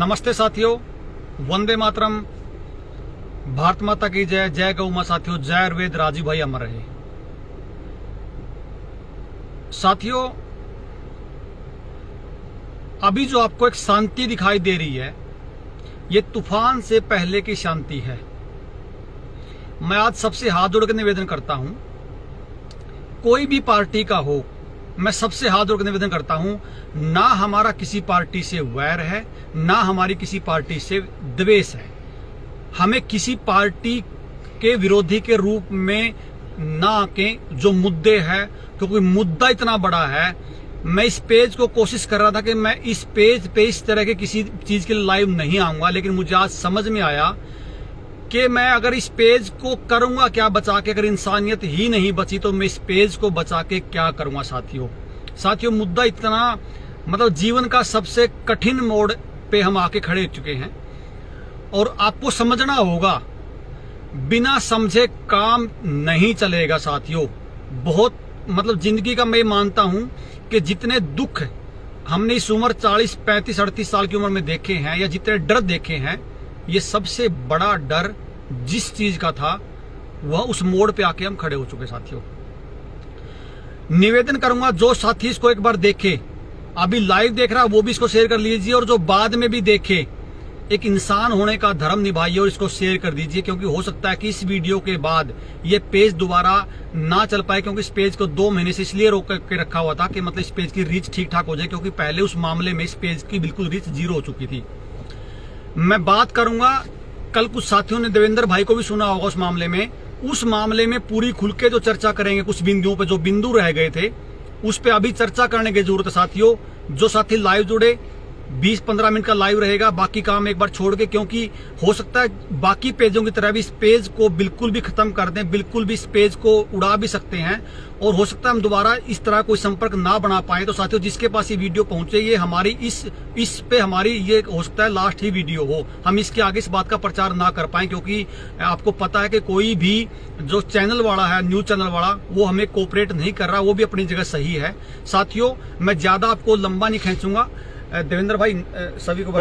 नमस्ते साथियों, वंदे मातरम, भारत माता की जय, जय गौ मां। साथियों, जय आयुर्वेद, राजीव भाई अमर रहे। साथियों, अभी जो आपको एक शांति दिखाई दे रही है, ये तूफान से पहले की शांति है। मैं आज सबसे हाथ जोड़कर निवेदन करता हूं, कोई भी पार्टी का हो, मैं सबसे हाथ जोड़कर निवेदन करता हूं, ना हमारा किसी पार्टी से वैर है, ना हमारी किसी पार्टी से द्वेष है। हमें किसी पार्टी के विरोधी के रूप में ना आके जो मुद्दे हैं, क्योंकि मुद्दा इतना बड़ा है। मैं इस पेज को कोशिश कर रहा था कि मैं इस पेज पे इस तरह के किसी चीज के लिए लाइव नहीं आऊंगा, लेकिन मुझे आज समझ में आया कि मैं अगर इस पेज को करूंगा क्या बचा के, अगर इंसानियत ही नहीं बची तो मैं इस पेज को बचा के क्या करूंगा। साथियों, मुद्दा इतना मतलब जीवन का सबसे कठिन मोड़ पे हम आके खड़े हो चुके हैं और आपको समझना होगा, बिना समझे काम नहीं चलेगा। साथियों, बहुत मतलब जिंदगी का मैं मानता हूं कि जितने दुख हमने इस उम्र 40, 35, 38 साल की उम्र में देखे हैं, या जितने डर देखे हैं, ये सबसे बड़ा डर जिस चीज का था वह उस मोड़ पे आके हम खड़े हो चुके। साथियों, निवेदन करूंगा, जो साथी इसको एक बार देखे, अभी लाइव देख रहा है वो भी इसको शेयर कर लीजिए, और जो बाद में भी देखे, एक इंसान होने का धर्म निभाइए और इसको शेयर कर दीजिए, क्योंकि हो सकता है कि इस वीडियो के बाद ये पेज दोबारा ना चल पाए, क्योंकि इस पेज को 2 महीने से इसलिए रोक के रखा हुआ था कि मतलब इस पेज की रीच ठीक ठाक हो जाए, क्योंकि पहले उस मामले में इस पेज की बिल्कुल रीच 0 हो चुकी थी। मैं बात करूंगा, कल कुछ साथियों ने देवेंद्र भाई को भी सुना होगा उस मामले में पूरी खुल के जो चर्चा करेंगे, कुछ बिंदुओं पे जो बिंदु रह गए थे उस पे अभी चर्चा करने की जरूरत है। साथियों, जो साथी लाइव जुड़े, 20-15 मिनट का लाइव रहेगा, बाकी काम एक बार छोड़ के, क्योंकि हो सकता है बाकी पेजों की तरह भी इस पेज को बिल्कुल भी खत्म कर दें, बिल्कुल भी इस पेज को उड़ा भी सकते हैं, और हो सकता है हम दोबारा इस तरह कोई संपर्क ना बना पाए। तो साथियों, जिसके पास ये वीडियो पहुंचे, ये हमारी इस पे हमारी ये हो सकता है लास्ट ही वीडियो हो, हम इसके आगे इस बात का प्रचार ना कर पाए, क्योंकि आपको पता है कि कोई भी जो चैनल वाला है, न्यूज चैनल वाला, वो हमें कोऑपरेट नहीं कर रहा, वो भी अपनी जगह सही है। साथियों, मैं ज्यादा आपको लंबा नहीं खींचूंगा। देवेंद्र भाई, सभी को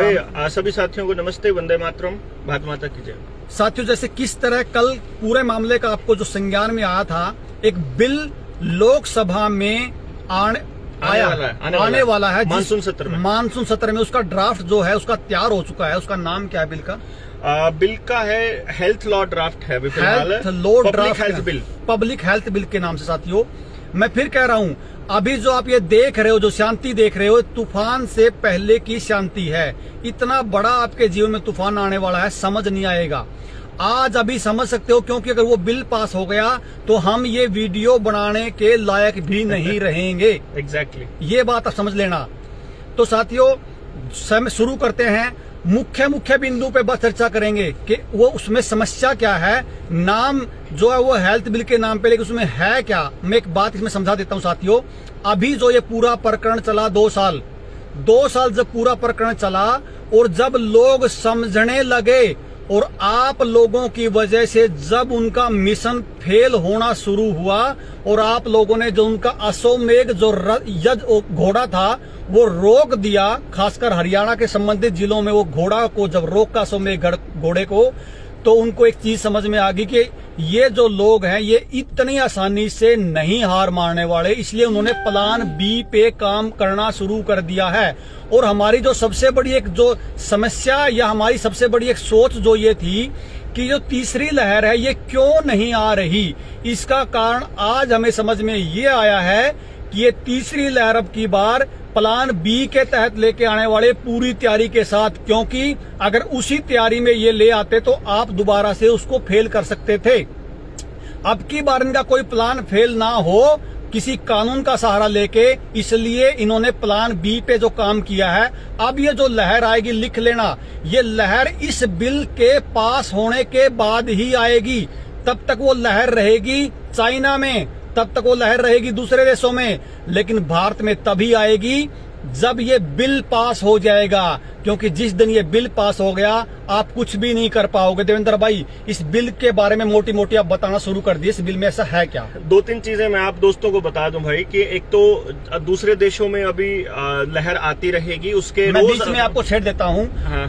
सभी साथियों को नमस्ते, वंदे मातरम, भारत माता की जय। साथियों, जैसे किस तरह कल पूरे मामले का आपको जो संज्ञान में आया था, एक बिल लोकसभा में आने वाला है मानसून सत्र में उसका ड्राफ्ट जो है उसका तैयार हो चुका है। उसका नाम क्या है बिल का? बिल का है हेल्थ लॉ ड्राफ्ट है, health law draft bill, public health bill के नाम से। साथियों, मैं फिर कह रहा हूं, अभी जो आप ये देख रहे हो, जो शांति देख रहे हो, तूफान से पहले की शांति है। इतना बड़ा आपके जीवन में तूफान आने वाला है, समझ नहीं आएगा। आज अभी समझ सकते हो, क्योंकि अगर वो बिल पास हो गया तो हम ये वीडियो बनाने के लायक भी नहीं रहेंगे। एग्जैक्टली, ये बात आप समझ लेना। तो साथियों, शुरू करते हैं। मुख्य बिंदु पे बस चर्चा करेंगे कि वो उसमें समस्या क्या है। नाम जो है वो हेल्थ बिल के नाम पे, लेकिन उसमें है क्या, मैं एक बात इसमें समझा देता हूं। साथियों, अभी जो ये पूरा प्रकरण चला, 2 साल जब पूरा प्रकरण चला, और जब लोग समझने लगे, और आप लोगों की वजह से जब उनका मिशन फेल होना शुरू हुआ, और आप लोगों ने जो उनका अश्वमेध जो घोड़ा था वो रोक दिया, खासकर हरियाणा के संबंधित जिलों में वो घोड़ा को जब रोका, अश्वमेध घोड़े को, तो उनको एक चीज समझ में आ गई कि ये जो लोग हैं ये इतनी आसानी से नहीं हार मारने वाले, इसलिए उन्होंने प्लान बी पे काम करना शुरू कर दिया है। और हमारी जो सबसे बड़ी एक जो समस्या, या हमारी सबसे बड़ी एक सोच जो ये थी कि जो तीसरी लहर है ये क्यों नहीं आ रही, इसका कारण आज हमें समझ में ये आया है कि ये तीसरी लहर अब की बार प्लान बी के तहत लेके आने वाले, पूरी तैयारी के साथ, क्योंकि अगर उसी तैयारी में ये ले आते तो आप दोबारा से उसको फेल कर सकते थे। अब की बार इनका कोई प्लान फेल ना हो, किसी कानून का सहारा लेके, इसलिए इन्होंने प्लान बी पे जो काम किया है। अब ये जो लहर आएगी, लिख लेना, ये लहर इस बिल के पास होने के बाद ही आएगी। तब तक वो लहर रहेगी चाइना में, तब तक वो लहर रहेगी दूसरे देशों में, लेकिन भारत में तभी आएगी जब ये बिल पास हो जाएगा, क्योंकि जिस दिन ये बिल पास हो गया आप कुछ भी नहीं कर पाओगे। देवेंद्र भाई, इस बिल के बारे में मोटी मोटी आप बताना शुरू कर दिए, इस बिल में ऐसा है क्या? 2-3 चीजें मैं आप दोस्तों को बता दूं भाई कि एक तो दूसरे देशों में अभी लहर आती रहेगी, उसके मैं बीच में आपको छेड़ देता हूँ। हाँ,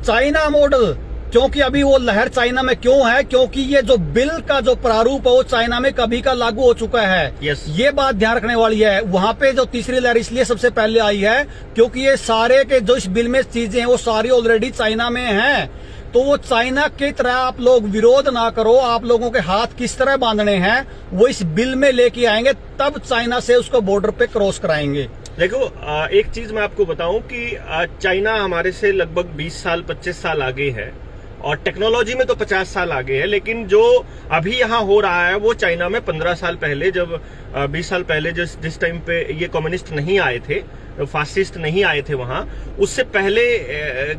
चाइना मॉडल, क्योंकि अभी वो लहर चाइना में क्यों है, क्योंकि ये जो बिल का जो प्रारूप है वो चाइना में कभी का लागू हो चुका है। यस। ये बात ध्यान रखने वाली है। वहां पे जो तीसरी लहर इसलिए सबसे पहले आई है क्योंकि ये सारे के जो इस बिल में चीजें हैं वो सारी ऑलरेडी चाइना में हैं। तो वो चाइना की तरह आप लोग विरोध ना करो, आप लोगों के हाथ किस तरह बांधने हैं वो इस बिल में लेके आएंगे, तब चाइना से उसको बॉर्डर पे क्रॉस कराएंगे। देखो, एक चीज मैं आपको बताऊं कि चाइना हमारे से लगभग 20 साल 25 साल आगे है और टेक्नोलॉजी में तो 50 साल आगे है, लेकिन जो अभी यहाँ हो रहा है वो चाइना में 15 साल पहले, जब 20 साल पहले जिस टाइम पे ये कम्युनिस्ट नहीं आए थे, फासिस्ट नहीं आए थे वहां, उससे पहले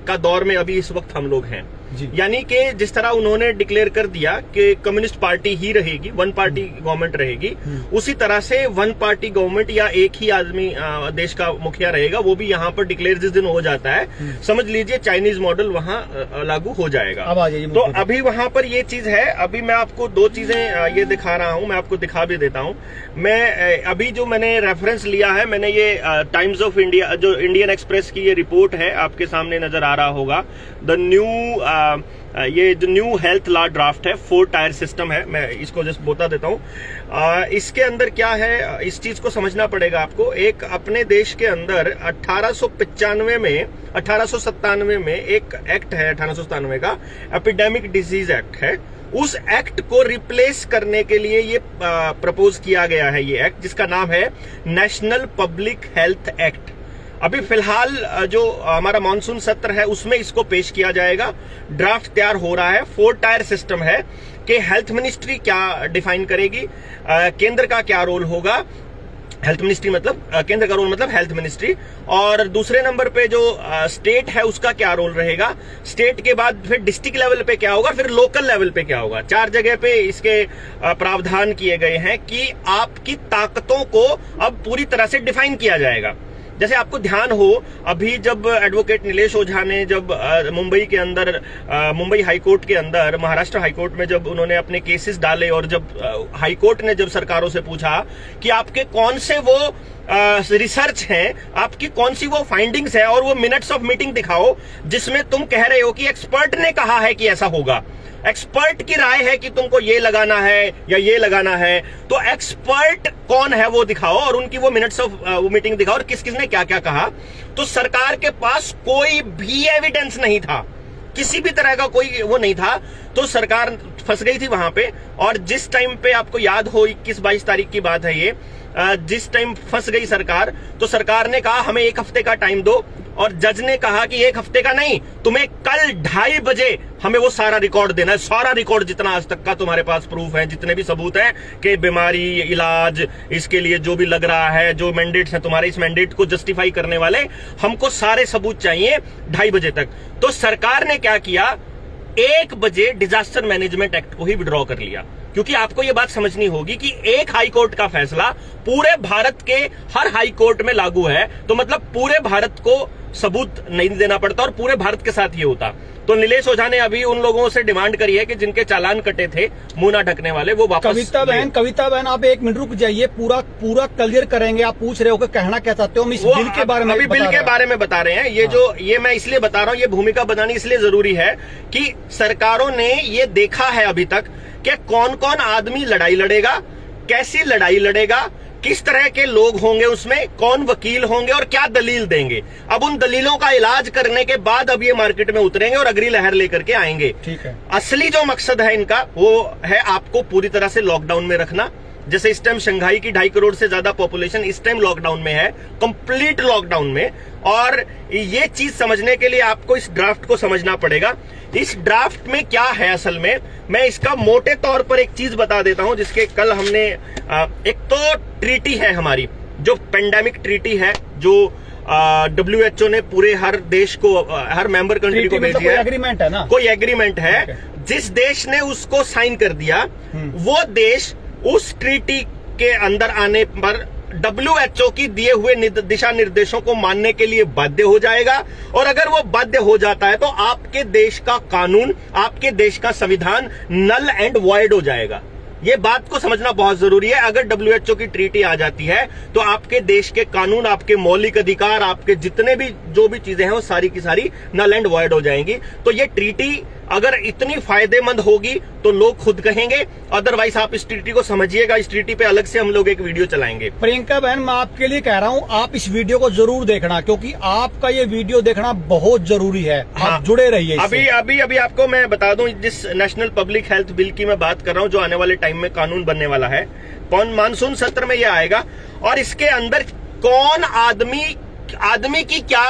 का दौर में अभी इस वक्त हम लोग हैं। यानी कि जिस तरह उन्होंने डिक्लेयर कर दिया कि कम्युनिस्ट पार्टी ही रहेगी, वन पार्टी गवर्नमेंट रहेगी, उसी तरह से वन पार्टी गवर्नमेंट या एक ही आदमी देश का मुखिया रहेगा, वो भी यहाँ पर डिक्लेयर जिस दिन हो जाता है, समझ लीजिए चाइनीज मॉडल वहाँ लागू हो जाएगा। अब आ जाइए। तो अभी वहां पर ये चीज है। अभी मैं आपको 2 चीजें ये दिखा रहा हूँ, मैं आपको दिखा भी देता हूँ। मैं अभी जो मैंने रेफरेंस लिया है, मैंने ये टाइम्स ऑफ इंडिया, जो इंडियन एक्सप्रेस की ये रिपोर्ट है, आपके सामने नजर आ रहा होगा, द न्यू ये जो न्यू हेल्थ लॉ ड्राफ्ट है, 4 टायर सिस्टम है, मैं इसको जस्ट बता देता हूँ। इसके अंदर क्या है, इस चीज को समझना पड़ेगा आपको। एक अपने देश के अंदर 1897 में एक एक्ट है, 1897 का एपिडेमिक डिजीज एक्ट है। उस एक्ट को रिप्लेस करने के लिए ये प्रपोज किया गया है, ये एक्ट जिसका नाम है नेशनल पब्लिक हेल्थ एक्ट। अभी फिलहाल जो हमारा मॉनसून सत्र है उसमें इसको पेश किया जाएगा। ड्राफ्ट तैयार हो रहा है। 4 टायर सिस्टम है कि हेल्थ मिनिस्ट्री क्या डिफाइन करेगी, केंद्र का क्या रोल होगा, हेल्थ मिनिस्ट्री मतलब केंद्र का रोल मतलब हेल्थ मिनिस्ट्री, और दूसरे नंबर पे जो स्टेट है उसका क्या रोल रहेगा, स्टेट के बाद फिर डिस्ट्रिक्ट लेवल पे क्या होगा, फिर लोकल लेवल पे क्या होगा। 4 जगह पे इसके प्रावधान किए गए हैं कि आपकी ताकतों को अब पूरी तरह से डिफाइन किया जाएगा। जैसे आपको ध्यान हो, अभी जब एडवोकेट नीलेश ओझा ने जब मुंबई के अंदर, मुंबई हाईकोर्ट के अंदर, महाराष्ट्र हाईकोर्ट में जब उन्होंने अपने केसेस डाले और जब हाईकोर्ट ने जब सरकारों से पूछा कि आपके कौन से वो रिसर्च हैं, आपकी कौन सी वो फाइंडिंग्स है और वो मिनट्स ऑफ मीटिंग दिखाओ जिसमें तुम कह रहे हो कि एक्सपर्ट ने कहा है कि ऐसा होगा, एक्सपर्ट की राय है कि तुमको ये लगाना है या ये लगाना है, तो एक्सपर्ट कौन है वो दिखाओ और उनकी वो मिनट्स ऑफ मीटिंग दिखाओ और किस किसने क्या क्या कहा। तो सरकार के पास कोई भी एविडेंस नहीं था, किसी भी तरह का कोई वो नहीं था, तो सरकार फंस गई थी वहां पे। और जिस टाइम पे आपको याद हो, 21-22 तारीख की बात है ये, जिस टाइम फंस गई सरकार, तो सरकार ने कहा हमें 1 हफ्ते का टाइम दो, और जज ने कहा कि 1 हफ्ते का नहीं, तुम्हें कल 2:30 बजे हमें वो सारा रिकॉर्ड देना है, सारा रिकॉर्ड जितना आज तक का तुम्हारे पास प्रूफ है, जितने भी सबूत हैं कि बीमारी, इलाज, इसके लिए जो भी लग रहा है, जो मैंडेट्स हैं तुम्हारे, इस मैंडेट को जस्टिफाई करने वाले, हमको सारे सबूत चाहिए 2:30 बजे तक। तो सरकार ने क्या किया, 1 बजे डिजास्टर मैनेजमेंट एक्ट को ही विड्रॉ कर लिया। क्योंकि आपको ये बात समझनी होगी कि एक हाई कोर्ट का फैसला पूरे भारत के हर हाई कोर्ट में लागू है, तो मतलब पूरे भारत को सबूत नहीं देना पड़ता और पूरे भारत के साथ ये होता। तो नीलेश ओझा ने अभी उन लोगों से डिमांड करी है कि जिनके चालान कटे थे, मुंह ना ढकने वाले, वो वापस। कविता बहन आप 1 मिनट रुक जाइए, पूरा क्लियर करेंगे। आप पूछ रहे हो कि कहना क्या चाहते हो, हम इस बिल के बारे में अभी बिल के बारे में बता रहे हैं। ये मैं इसलिए बता रहा हूं, ये भूमिका बनानी इसलिए जरूरी है कि सरकारों ने ये देखा है अभी तक कि कौन कौन आदमी लड़ाई लड़ेगा, कैसी लड़ाई लड़ेगा, किस तरह के लोग होंगे उसमें, कौन वकील होंगे और क्या दलील देंगे। अब उन दलीलों का इलाज करने के बाद अब ये मार्केट में उतरेंगे और अगली लहर लेकर के आएंगे। ठीक है। असली जो मकसद है इनका वो है आपको पूरी तरह से लॉकडाउन में रखना। जैसे इस टाइम शंघाई की 2.5 करोड़ से ज्यादा पॉपुलेशन इस टाइम लॉकडाउन में है, कंप्लीट लॉकडाउन में। और ये चीज समझने के लिए आपको इस ड्राफ्ट को समझना पड़ेगा। इस ड्राफ्ट में क्या है असल में, मैं इसका मोटे तौर पर एक चीज बता देता हूं, जिसके कल हमने एक तो ट्रीटी है हमारी, जो पेंडेमिक ट्रीटी है, जो WHO ने पूरे हर देश को, हर मेंबर कंट्री को भेजी है। एग्रीमेंट है ना, कोई एग्रीमेंट है। जिस देश ने उसको साइन कर दिया वो देश उस ट्रीटी के अंदर आने पर WHO की दिए हुए दिशा निर्देशों को मानने के लिए बाध्य हो जाएगा, और अगर वो बाध्य हो जाता है तो आपके देश का कानून, आपके देश का संविधान नल एंड वॉइड हो जाएगा। ये बात को समझना बहुत जरूरी है। अगर WHO की ट्रीटी आ जाती है तो आपके देश के कानून, आपके मौलिक अधिकार, आपके जितने भी जो भी चीजें हैं वो सारी की सारी नल एंड वॉइड हो जाएंगी। तो ये ट्रीटी अगर इतनी फायदेमंद होगी तो लोग खुद कहेंगे, अदरवाइज आप इस ट्रीटी को समझिएगा। इस ट्रीटी पे अलग से हम लोग एक वीडियो चलाएंगे। प्रियंका बहन, मैं आपके लिए कह रहा हूं, आप इस वीडियो को जरूर देखना, क्योंकि आपका ये वीडियो देखना बहुत जरूरी है। हाँ, आप जुड़े रहिए। अभी आपको मैं बता दूं, जिस नेशनल पब्लिक हेल्थ बिल की मैं बात कर रहा हूं, जो आने वाले टाइम में कानून बनने वाला है, मानसून सत्र में ये आएगा, और इसके अंदर कौन आदमी की क्या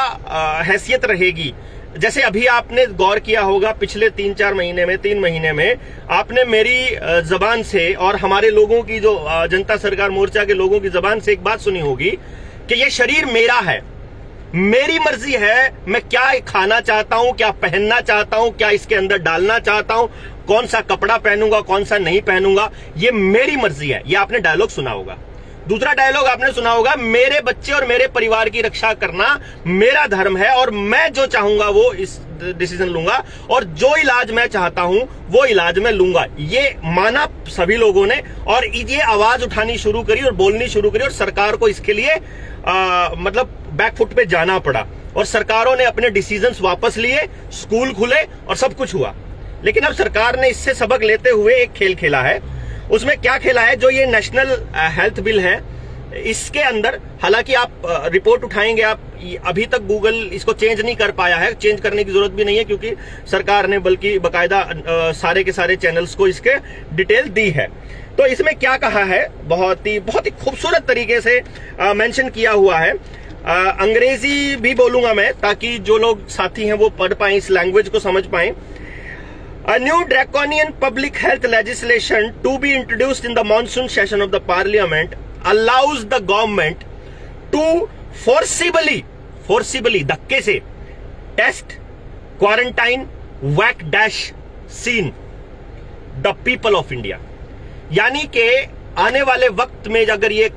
हैसियत रहेगी। जैसे अभी आपने गौर किया होगा, पिछले 3 महीने में आपने मेरी जबान से और हमारे लोगों की, जो जनता सरकार मोर्चा के लोगों की जबान से एक बात सुनी होगी कि ये शरीर मेरा है, मेरी मर्जी है, मैं क्या खाना चाहता हूं, क्या पहनना चाहता हूं, क्या इसके अंदर डालना चाहता हूं, कौन सा कपड़ा पहनूंगा, कौन सा नहीं पहनूंगा, ये मेरी मर्जी है। ये आपने डायलॉग सुना होगा। दूसरा डायलॉग आपने सुना होगा, मेरे बच्चे और मेरे परिवार की रक्षा करना मेरा धर्म है, और मैं जो चाहूंगा वो इस डिसीजन लूंगा, और जो इलाज मैं चाहता हूं वो इलाज मैं लूंगा। ये माना सभी लोगों ने, और ये आवाज उठानी शुरू करी और बोलनी शुरू करी, और सरकार को इसके लिए मतलब बैकफुट पे जाना पड़ा, और सरकारों ने अपने डिसीजंस वापस लिए, स्कूल खुले और सब कुछ हुआ। लेकिन अब सरकार ने इससे सबक लेते हुए एक खेल खेला है। उसमें क्या खेला है, जो ये नेशनल हेल्थ बिल है, इसके अंदर हालांकि आप रिपोर्ट उठाएंगे, आप अभी तक गूगल इसको चेंज नहीं कर पाया है, चेंज करने की जरूरत भी नहीं है, क्योंकि सरकार ने बल्कि बकायदा सारे के सारे चैनल्स को इसके डिटेल दी है। तो इसमें क्या कहा है, बहुत ही खूबसूरत तरीके से मेंशन किया हुआ है। अंग्रेजी भी बोलूंगा मैं, ताकि जो लोग साथी हैं वो पढ़ पाएं, इस लैंग्वेज को समझ पाएं। A new draconian public health legislation to be introduced in the monsoon session of the parliament allows the government to forcibly धक्के से test, quarantine, whack dash scene the people of India। यानी कि आने वाले वक्त में अगर ये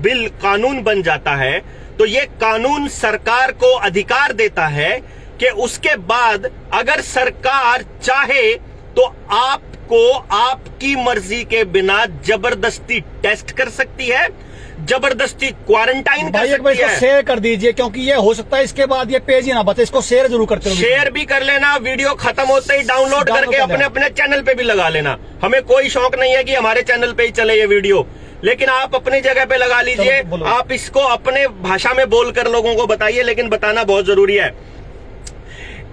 बिल कानून बन जाता है तो ये कानून सरकार को अधिकार देता है कि उसके बाद अगर सरकार चाहे तो आपको आपकी मर्जी के बिना जबरदस्ती टेस्ट कर सकती है, जबरदस्ती क्वारंटाइन कर सकती है। शेयर कर दीजिए, क्योंकि ये हो सकता है इसके बाद ये पेज ही ना बचे। इसको शेयर जरूर करते रहो। शेयर भी कर लेना, वीडियो खत्म होते ही डाउनलोड करके अपने चैनल पे भी लगा लेना। हमें कोई शौक नहीं है कि हमारे चैनल पे ही चले ये वीडियो, लेकिन आप अपनी जगह पे लगा लीजिए। आप इसको अपने भाषा में बोलकर लोगों को बताइए, लेकिन बताना बहुत जरूरी है।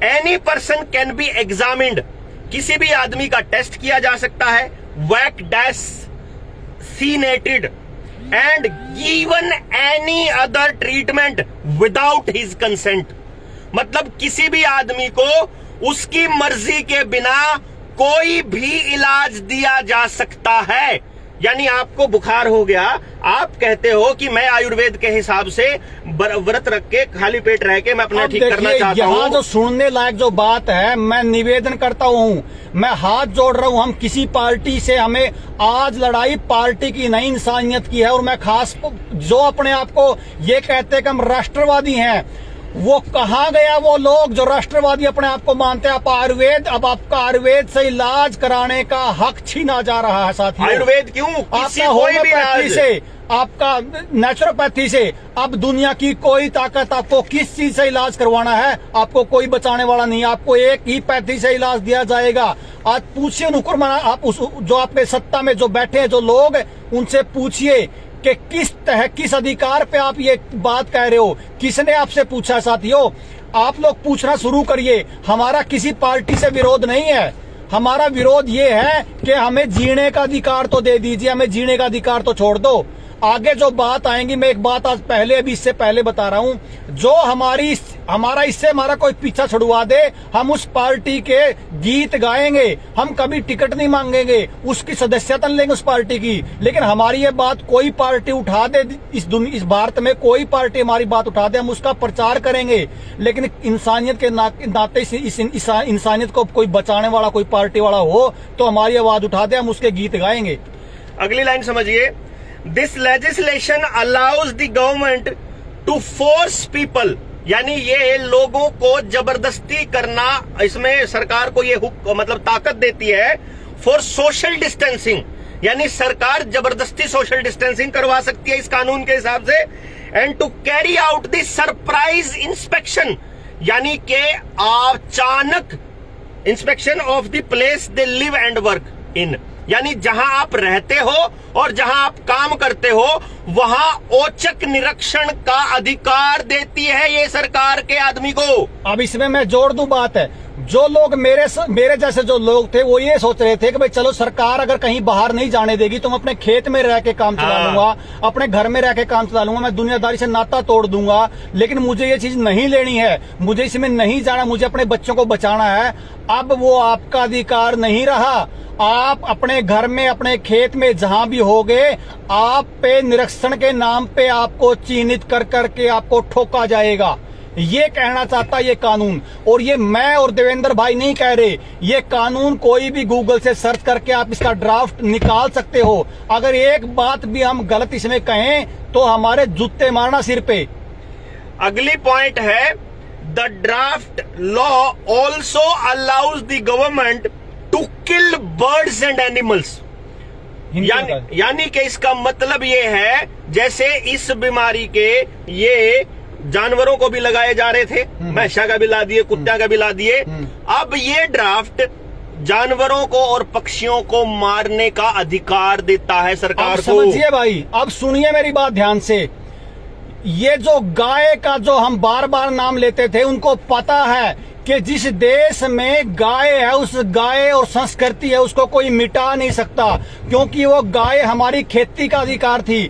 Any person can be examined, किसी भी आदमी का टेस्ट किया जा सकता है, vaccinated and given any other treatment without his consent. मतलब किसी भी आदमी को उसकी मर्जी के बिना कोई भी इलाज दिया जा सकता है। यानी आपको बुखार हो गया, आप कहते हो कि मैं आयुर्वेद के हिसाब से व्रत रख के खाली पेट रह के मैं अपना ठीक करना चाहता हूं। यहाँ जो सुनने लायक जो बात है, मैं निवेदन करता हूं, मैं हाथ जोड़ रहा हूं। हम किसी पार्टी से, हमें आज लड़ाई पार्टी की नहीं, इंसानियत की है। और मैं खास जो अपने आप को ये कहते हैं कि हम राष्ट्रवादी हैं, वो कहाँ गया वो लोग जो राष्ट्रवादी अपने आप को मानते हैं। आप आयुर्वेद, अब आपका आयुर्वेद से इलाज कराने का हक छीना जा रहा है साथियों। आयुर्वेद क्यों? आपका होम्योपैथी से, आपका नेचुरोपैथी से, अब दुनिया की कोई ताकत आपको किस चीज से इलाज करवाना है, आपको कोई बचाने वाला नहीं। आपको एक ही पैथी से इलाज दिया जाएगा। आज पूछिए नुकुरमना, आप जो आपके सत्ता में जो बैठे हैं जो लोग, उनसे पूछिए कि किस अधिकार पे आप ये बात कह रहे हो। किसने आपसे पूछा साथियों? आप लोग पूछना शुरू करिए। हमारा किसी पार्टी से विरोध नहीं है, हमारा विरोध ये है कि हमें जीने का अधिकार तो दे दीजिए, हमें जीने का अधिकार तो छोड़ दो। आगे जो बात आएंगी, मैं एक बात आज पहले, अभी इससे पहले बता रहा हूं, जो हमारा इससे हमारा कोई पीछा छुड़वा दे, हम उस पार्टी के गीत गाएंगे, हम कभी टिकट नहीं मांगेंगे, उसकी सदस्यता लेंगे उस पार्टी की। लेकिन हमारी ये बात कोई पार्टी उठा दे, इस भारत में कोई पार्टी हमारी बात उठा दे, हम उसका प्रचार करेंगे। लेकिन इंसानियत के नाते इस इंसानियत को कोई बचाने वाला, कोई पार्टी वाला हो तो हमारी आवाज उठा दे, हम उसके गीत गाएंगे। अगली लाइन समझिए, this legislation allows the government to force people, यानी ये लोगों को जबरदस्ती करना, इसमें सरकार को ये मतलब ताकत देती है फॉर सोशल डिस्टेंसिंग, यानी सरकार जबरदस्ती सोशल डिस्टेंसिंग करवा सकती है इस कानून के हिसाब से। And to carry out the surprise inspection, यानी कि अचानक inspection of the place they live and work in, यानी जहां आप रहते हो और जहां आप काम करते हो वहां औचक निरीक्षण का अधिकार देती है ये सरकार के आदमी को। अब इसमें मैं जोड़ दूं बात है, जो लोग मेरे जैसे जो लोग थे वो ये सोच रहे थे कि भाई चलो सरकार अगर कहीं बाहर नहीं जाने देगी तो मैं अपने खेत में रह के काम चला लूंगा, अपने घर में रह के काम चला लूंगा, मैं दुनियादारी से नाता तोड़ दूंगा, लेकिन मुझे ये चीज नहीं लेनी है, मुझे इसमें नहीं जाना, मुझे अपने बच्चों को बचाना है। अब वो आपका अधिकार नहीं रहा। आप अपने घर में, अपने खेत में जहां भी होगे, आप पे निरीक्षण के नाम पे आपको चिन्हित कर करके आपको ठोका जाएगा। ये कहना चाहता है ये कानून, और ये मैं और देवेंद्र भाई नहीं कह रहे, ये कानून कोई भी गूगल से सर्च करके आप इसका ड्राफ्ट निकाल सकते हो। अगर एक बात भी हम गलत इसमें कहें तो हमारे जूते मारना सिर पे। अगली पॉइंट है, the draft law also allows the government to kill birds and animals, यानी कि इसका मतलब ये है जैसे इस बीमारी के ये जानवरों को भी लगाए जा रहे थे, भैंसा का भी ला दिए, कुत्ता का भी ला दिए, अब ये ड्राफ्ट जानवरों को और पक्षियों को मारने का अधिकार देता है सरकार को। समझिए भाई, अब सुनिए मेरी बात ध्यान से। ये जो गाय का जो हम बार बार नाम लेते थे, उनको पता है कि जिस देश में गाय है, उस गाय और संस्कृति है, उसको कोई मिटा नहीं सकता, क्योंकि वो गाय हमारी खेती का अधिकार थी।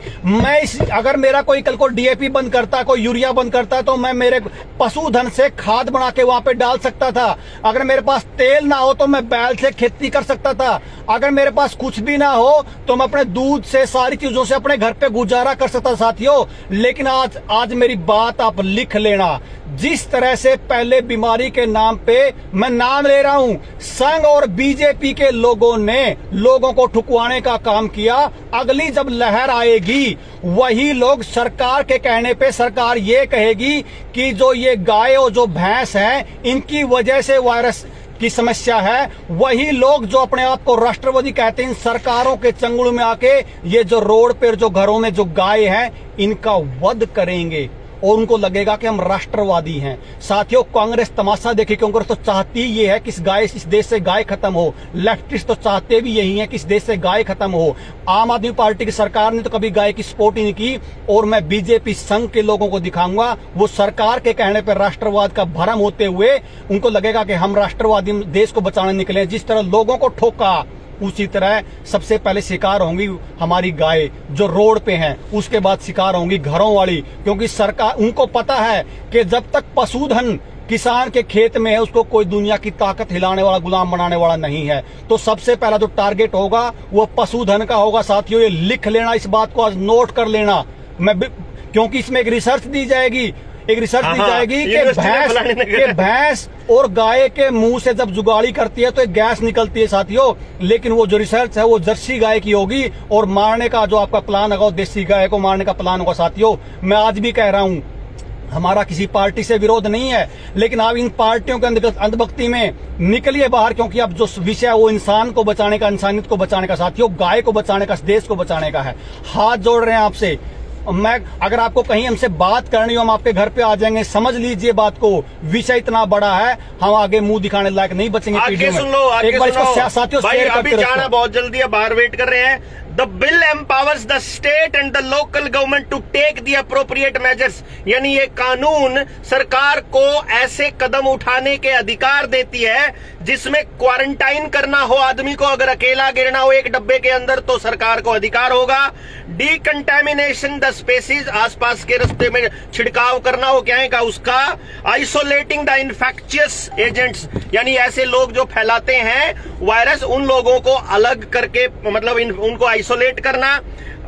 अगर मेरा कोई कल को डीएपी बंद करता, कोई यूरिया बंद करता, तो मैं मेरे पशुधन से खाद बना के वहां पे डाल सकता था। अगर मेरे पास तेल ना हो तो मैं बैल से खेती कर सकता था। अगर मेरे पास कुछ भी ना हो तो मैं अपने दूध से, सारी चीजों से अपने घर पे गुजारा कर सकता साथियों। लेकिन आज मेरी बात आप लिख लेना, जिस तरह से पहले बीमारी के नाम पे, मैं नाम ले रहा हूं, संघ और बीजेपी के लोगों ने लोगों को ठुकवाने का काम किया, अगली जब लहर आएगी वही लोग सरकार के कहने पे, सरकार ये कहेगी कि जो ये गाय और जो भैंस है इनकी वजह से वायरस की समस्या है, वही लोग जो अपने आप को राष्ट्रवादी कहते हैं, इन सरकारों के चंगुल में आके ये जो रोड पर जो घरों में जो गाय है इनका वध करेंगे और उनको लगेगा कि हम राष्ट्रवादी हैं। साथियों, कांग्रेस तमाशा देखिए, कांग्रेस तो चाहती ये है कि इस देश से गाय खत्म हो। लेफ्टिस्ट तो चाहते भी यही है कि इस देश से गाय खत्म हो। आम आदमी पार्टी की सरकार ने तो कभी गाय की सपोर्ट ही नहीं की, और मैं बीजेपी संघ के लोगों को दिखाऊंगा, वो सरकार के कहने पर राष्ट्रवाद का भरम होते हुए उनको लगेगा कि हम राष्ट्रवादी देश को बचाने निकले। जिस तरह लोगों को ठोका, उसी तरह सबसे पहले शिकार होंगी हमारी गाय जो रोड पे हैं, उसके बाद शिकार होंगी घरों वाली, क्योंकि सरकार, उनको पता है कि जब तक पशुधन किसान के खेत में है उसको कोई दुनिया की ताकत हिलाने वाला, गुलाम बनाने वाला नहीं है। तो सबसे पहला जो टारगेट होगा वो पशुधन का होगा। साथियों, ये लिख लेना, इस बात को आज नोट कर लेना, क्योंकि इसमें एक रिसर्च दी जाएगी कि भैंस और गाय के मुंह से जब जुगाड़ी करती है तो एक गैस निकलती है साथियों। लेकिन वो जो रिसर्च है वो जर्सी गाय की होगी, और मारने का जो आपका प्लान होगा देसी गाय को मारने का प्लान होगा। साथियों, मैं आज भी कह रहा हूं, हमारा किसी पार्टी से विरोध नहीं है, लेकिन आप इन पार्टियों के अंधभक्ति में निकलिए बाहर, क्योंकि अब जो विषय है वो इंसान को बचाने का, इंसानियत को बचाने का, साथियों गाय को बचाने का, देश को बचाने का है। हाथ जोड़ रहे हैं आपसे। अगर आपको कहीं हमसे बात करनी हो, हम आपके घर पे आ जाएंगे। समझ लीजिए बात को, विषय इतना बड़ा है, हम आगे मुंह दिखाने लायक नहीं बचेंगे। आगे सुन लो, एक बार इसको साथियों शेयर करते रहो। जाना बहुत जल्दी है, बाहर वेट कर रहे हैं। The bill empowers the state and the local government to take the appropriate measures, यानी ये कानून सरकार को ऐसे कदम उठाने के अधिकार देती है जिसमें क्वारंटाइन करना हो आदमी को, अगर अकेला गिरना हो एक डब्बे के अंदर तो सरकार को अधिकार होगा। डीकंटेमिनेशन द स्पेसीज, आसपास के रास्ते में छिड़काव करना हो क्या है का उसका। आइसोलेटिंग द इन्फेक्शियस एजेंट्स, यानी ऐसे लोग जो फैलाते हैं वायरस, उन लोगों को अलग करके, मतलब उनको आइसोलेट करना।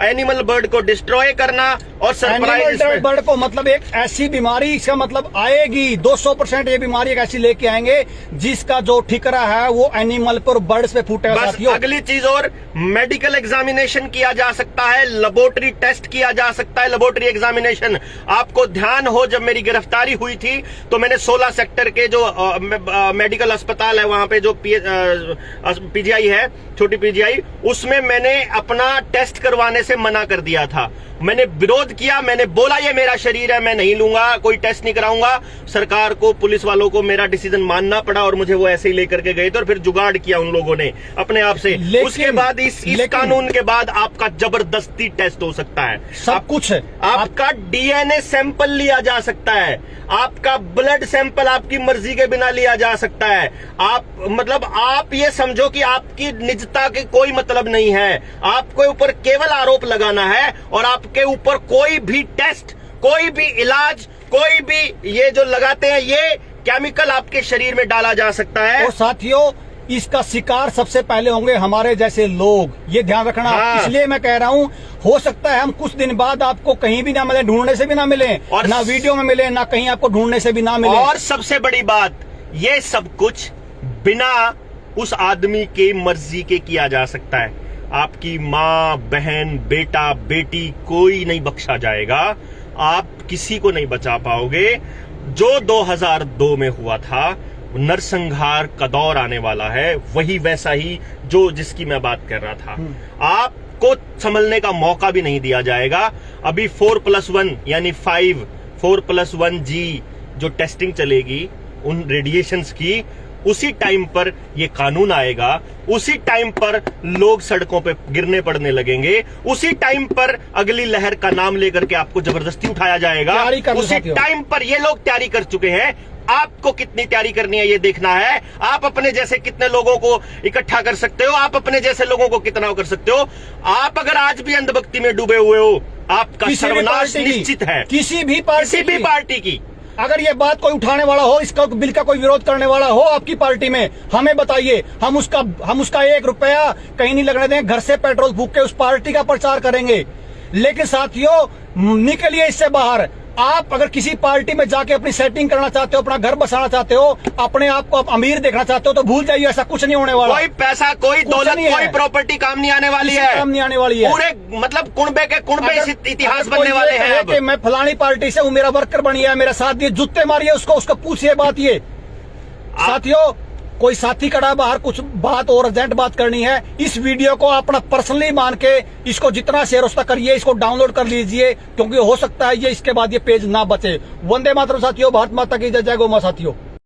एनिमल बर्ड को डिस्ट्रॉय करना और सरप्राइज एनिमल बर्ड को मतलब एक ऐसी बीमारी, इसका मतलब आएगी 200% ये बीमारी एक ऐसी लेके आएंगे जिसका जो ठिकरा है वो एनिमल पर, बर्ड्स पे फूटेगा बस। साथियों। अगली चीज और, मेडिकल एग्जामिनेशन किया जा सकता है, लेबोरेटरी टेस्ट किया जा सकता है, लेबोरेटरी एग्जामिनेशन। आपको ध्यान हो, जब मेरी गिरफ्तारी हुई थी तो मैंने 16 सेक्टर के जो मेडिकल अस्पताल है, वहां पे जो पीजीआई है, छोटी पीजीआई, उसमें मैंने अपना टेस्ट करवाने से मना कर दिया था। मैंने विरोध किया, मैंने बोला ये मेरा शरीर है, मैं नहीं लूंगा, कोई टेस्ट नहीं कराऊंगा। सरकार को, पुलिस वालों को मेरा डिसीजन मानना पड़ा और मुझे वो ऐसे ही लेकर के गए थे और फिर जुगाड़ किया उन लोगों ने अपने आप से। उसके बाद इस कानून के बाद आपका जबरदस्ती टेस्ट हो सकता है, सब कुछ है। आपका डीएनए सैंपल लिया जा सकता है, आपका ब्लड सैंपल आपकी मर्जी के बिना लिया जा सकता है। आप ये समझो कि आपकी निजता के कोई मतलब नहीं है, आपके ऊपर केवल आरोप लगाना है और आपके ऊपर कोई भी टेस्ट, कोई भी इलाज, कोई भी ये जो लगाते हैं ये केमिकल आपके शरीर में डाला जा सकता है। और साथियों, इसका शिकार सबसे पहले होंगे हमारे जैसे लोग, ये ध्यान रखना। हाँ। इसलिए मैं कह रहा हूं, हो सकता है हम कुछ दिन बाद आपको कहीं भी ना मिले, ढूंढने से भी ना मिले, और ना वीडियो में मिले, ना कहीं आपको ढूंढने से भी ना मिले। और सबसे बड़ी बात, ये सब कुछ बिना उस आदमी के मर्जी के किया जा सकता है। आपकी माँ, बहन, बेटा, बेटी, कोई नहीं बख्शा जाएगा, आप किसी को नहीं बचा पाओगे। जो 2002 में हुआ था, नरसंहार का दौर आने वाला है, वही वैसा ही जो जिसकी मैं बात कर रहा था। आपको संभलने का मौका भी नहीं दिया जाएगा। अभी 4+1 यानी 5, 4+1G जो टेस्टिंग चलेगी उन रेडिएशंस की, उसी टाइम पर ये कानून आएगा, उसी टाइम पर लोग सड़कों पे गिरने पड़ने लगेंगे, उसी टाइम पर अगली लहर का नाम लेकर के आपको जबरदस्ती उठाया जाएगा, उसी टाइम पर ये लोग तैयारी कर चुके हैं। आपको कितनी तैयारी करनी है ये देखना है। आप अपने जैसे कितने लोगों को इकट्ठा कर सकते हो, आप अपने जैसे लोगों को कितना कर सकते हो। आप अगर आज भी अंधभक्ति में डूबे हुए हो, आपका सर्वनाश निश्चित है। किसी भी पार्टी की अगर ये बात कोई उठाने वाला हो, इसका बिल का कोई विरोध करने वाला हो आपकी पार्टी में, हमें बताइए। हम उसका 1 रुपया कहीं नहीं लगने देंगे, घर से पेट्रोल फूंक के उस पार्टी का प्रचार करेंगे। लेकिन साथियों, निकलिए इससे बाहर। आप अगर किसी पार्टी में जाके अपनी सेटिंग करना चाहते हो, अपना घर बसाना चाहते हो, अपने आप को अमीर देखना चाहते हो, तो भूल जाइए, ऐसा कुछ नहीं होने वाला। कोई पैसा, कोई दौलत, कोई प्रॉपर्टी काम नहीं आने वाली है, काम नहीं आने वाली है। पूरे कुनबे के इतिहास बनने वाले हैं। कि मैं फलानी पार्टी से हूँ, मेरा वर्कर बनी है, मेरा साथ दिए, जुत्ते मारिए उसको पूछिए बात ये। साथियों, कोई साथी खड़ा बाहर, कुछ बात और अर्जेंट बात करनी है, इस वीडियो को अपना पर्सनली मान के इसको जितना शेयर उसका करिए, इसको डाउनलोड कर लीजिए, क्योंकि हो सकता है ये इसके बाद ये पेज ना बचे। वंदे मातरम साथियों, भारत माता की जय, जय गौ मां साथियों।